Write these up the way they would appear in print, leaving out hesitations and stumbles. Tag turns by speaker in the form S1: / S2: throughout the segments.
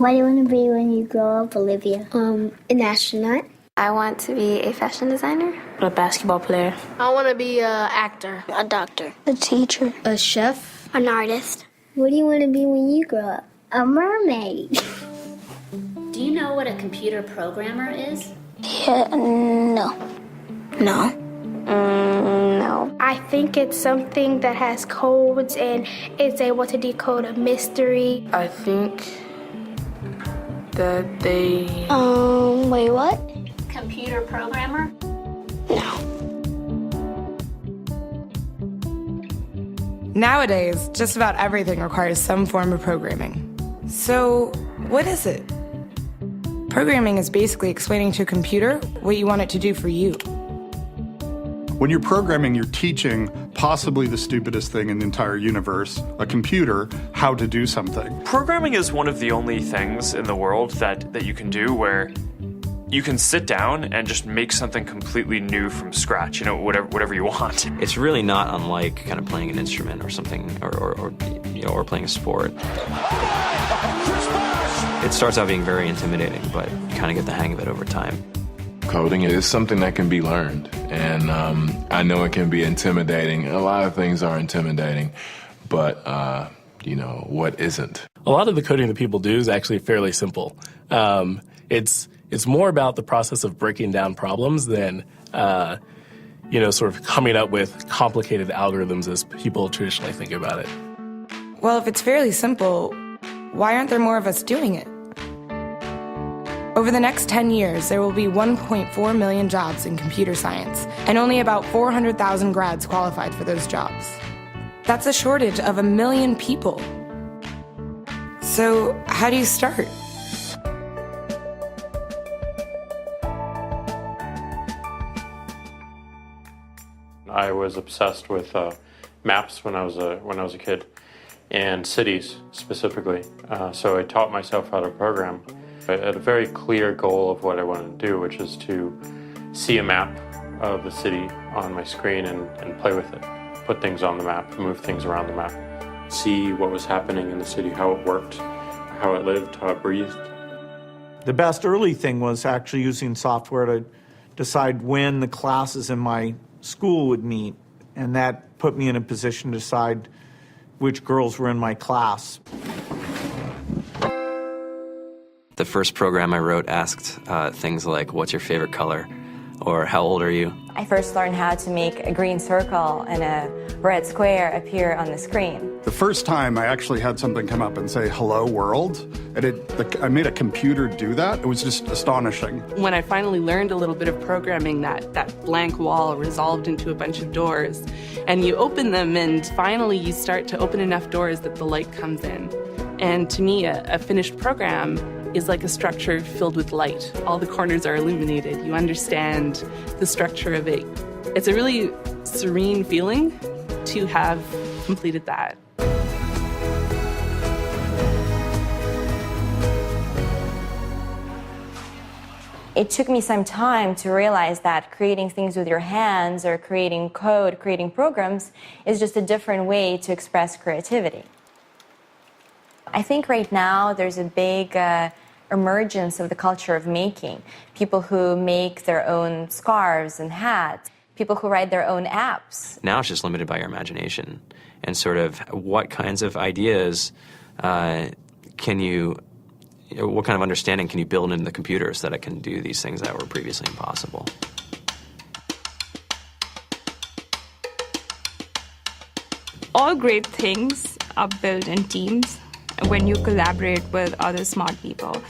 S1: What do you want to be when you grow up, Olivia? An astronaut.
S2: I want to be a fashion designer.
S3: A basketball player.
S4: I want to be an actor.
S1: A doctor.
S2: A teacher.
S4: A chef.
S1: An artist. What do you want to be when you grow up? A mermaid.
S5: Do you know what a computer programmer is?
S1: Yeah, no. No.
S2: No.
S6: I think it's something that has codes and is able to decode a mystery.
S3: I think that they...
S1: Wait, what?
S5: Computer programmer?
S1: No.
S7: Nowadays, just about everything requires some form of programming. So, what is it? Programming is basically explaining to a computer what you want it to do for you.
S8: When you're programming, you're teaching possibly the stupidest thing in the entire universe, a computer, how to do something.
S9: Programming is one of the only things in the world that you can do where you can sit down and just make something completely new from scratch, you know, whatever you want.
S10: It's really not unlike kind of playing an instrument or something, or playing a sport. It starts out being very intimidating, but you kind of get the hang of it over time.
S11: Coding is something that can be learned, and I know it can be intimidating. A lot of things are intimidating, but what isn't?
S12: A lot of the coding that people do is actually fairly simple. It's more about the process of breaking down problems than sort of coming up with complicated algorithms as people traditionally think about it.
S7: Well, if it's fairly simple, why aren't there more of us doing it? Over the next 10 years, there will be 1.4 million jobs in computer science, and only about 400,000 grads qualified for those jobs. That's a shortage of 1 million people. So, how do you start?
S13: I was obsessed with maps when I was a kid, and cities specifically. So I taught myself how to program. I had a very clear goal of what I wanted to do, which is to see a map of the city on my screen and play with it. Put things on the map, move things around the map. See what was happening in the city, how it worked, how it lived, how it breathed.
S14: The best early thing was actually using software to decide when the classes in my school would meet, and that put me in a position to decide which girls were in my class.
S10: The first program I wrote asked things like, what's your favorite color? Or how old are you?
S15: I first learned how to make a green circle and a red square appear on the screen.
S8: The first time I actually had something come up and say, hello world, and I made a computer do that. It was just astonishing.
S3: When I finally learned a little bit of programming, that blank wall resolved into a bunch of doors, and you open them, and finally you start to open enough doors that the light comes in. And to me, a finished program is like a structure filled with light. All the corners are illuminated. You understand the structure of it. It's a really serene feeling to have completed that.
S15: It took me some time to realize that creating things with your hands or creating code, creating programs, is just a different way to express creativity. I think right now there's a big emergence of the culture of making. People who make their own scarves and hats, people who write their own apps.
S10: Now it's just limited by your imagination and sort of what kinds of ideas what kind of understanding can you build into the computer so that it can do these things that were previously impossible.
S16: All great things are built in teams when you collaborate with other smart people.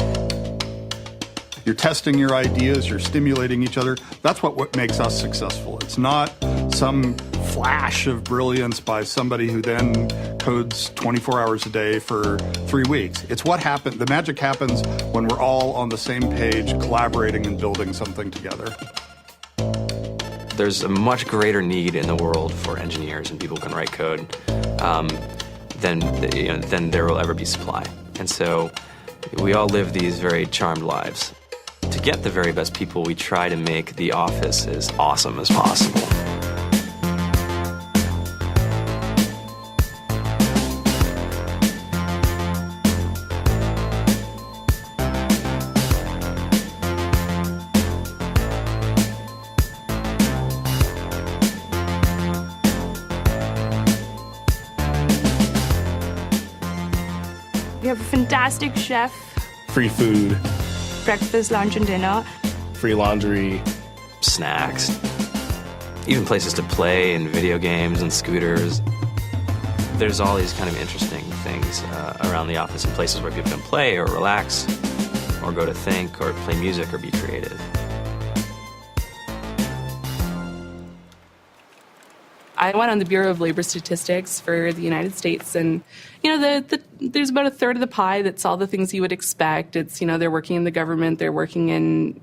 S8: You're testing your ideas, you're stimulating each other. That's what makes us successful. It's not some flash of brilliance by somebody who then codes 24 hours a day for 3 weeks. It's what happened. The magic happens when we're all on the same page, collaborating and building something together.
S10: There's a much greater need in the world for engineers and people who can write code than there will ever be supply. And so we all live these very charmed lives. To get the very best people, we try to make the office as awesome as possible.
S16: fantastic chef,
S12: Free food,
S16: breakfast, lunch, and dinner.
S12: free laundry,
S10: snacks, even places to play and video games and scooters. There's all these kind of interesting things around the office and places where people can play or relax or go to think or play music or be creative.
S3: I went on the Bureau of Labor Statistics for the United States, and there's about a third of the pie that's all the things you would expect. It's, they're working in the government, they're working in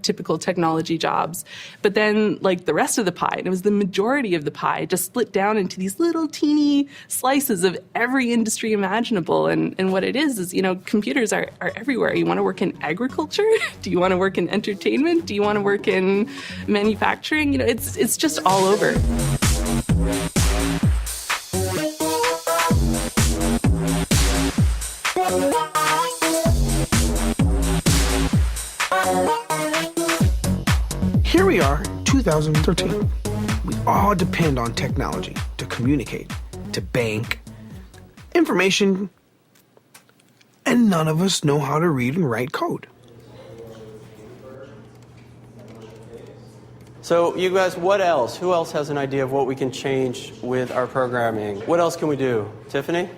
S3: typical technology jobs. But then, like, the rest of the pie, and it was the majority of the pie, just split down into these little teeny slices of every industry imaginable. And what it is, computers are everywhere. You want to work in agriculture? Do you want to work in entertainment? Do you want to work in manufacturing? It's just all over.
S17: Here we are, 2013. We all depend on technology to communicate, to bank, information, and none of us know how to read and write code.
S18: So you guys, what else? Who else has an idea of what we can change with our programming? What else can we do? Tiffany?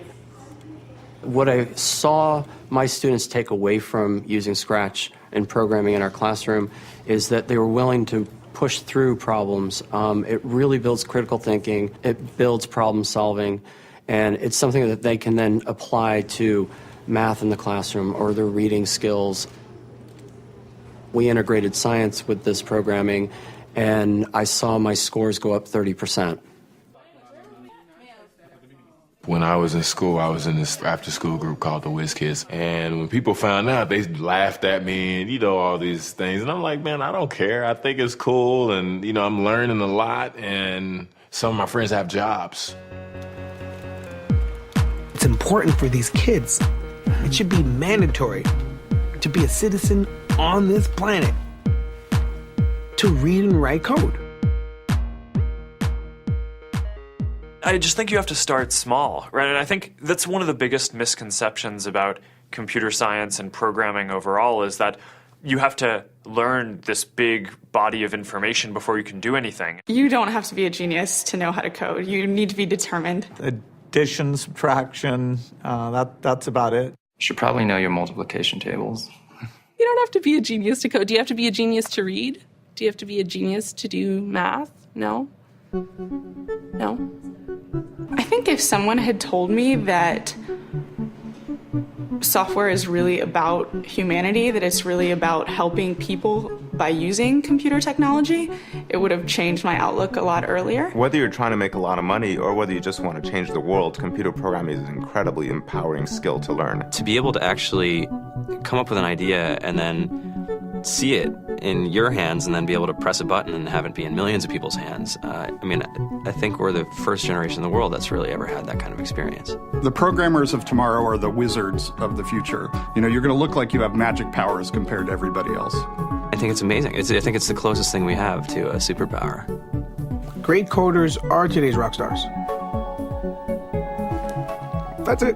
S18: What I saw my students take away from using Scratch and programming in our classroom is that they were willing to push through problems. It really builds critical thinking, it builds problem solving, and it's something that they can then apply to math in the classroom or their reading skills. We integrated science with this programming, and I saw my scores go up 30%.
S11: When I was in school, I was in this after-school group called the Whiz Kids. And when people found out, they laughed at me and, all these things. And I'm like, man, I don't care. I think it's cool. And, I'm learning a lot. And some of my friends have jobs.
S17: It's important for these kids. It should be mandatory to be a citizen on this planet, to read and write code.
S9: I just think you have to start small, right? And I think that's one of the biggest misconceptions about computer science and programming overall is that you have to learn this big body of information before you can do anything.
S19: You don't have to be a genius to know how to code. You need to be determined.
S14: Addition, subtraction, that's about it.
S20: You should probably know your multiplication tables.
S3: You don't have to be a genius to code. Do you have to be a genius to read? Do you have to be a genius to do math? No. No.
S19: I think if someone had told me that software is really about humanity, that it's really about helping people by using computer technology, it would have changed my outlook a lot earlier.
S21: Whether you're trying to make a lot of money or whether you just want to change the world, computer programming is an incredibly empowering skill to learn.
S10: To be able to actually come up with an idea and then see it in your hands and then be able to press a button and have it be in millions of people's hands. I think we're the first generation in the world that's really ever had that kind of experience.
S8: The programmers of tomorrow are the wizards of the future. You're going to look like you have magic powers compared to everybody else.
S10: I think it's amazing. I think it's the closest thing we have to a superpower.
S17: Great coders are today's rock stars. That's it.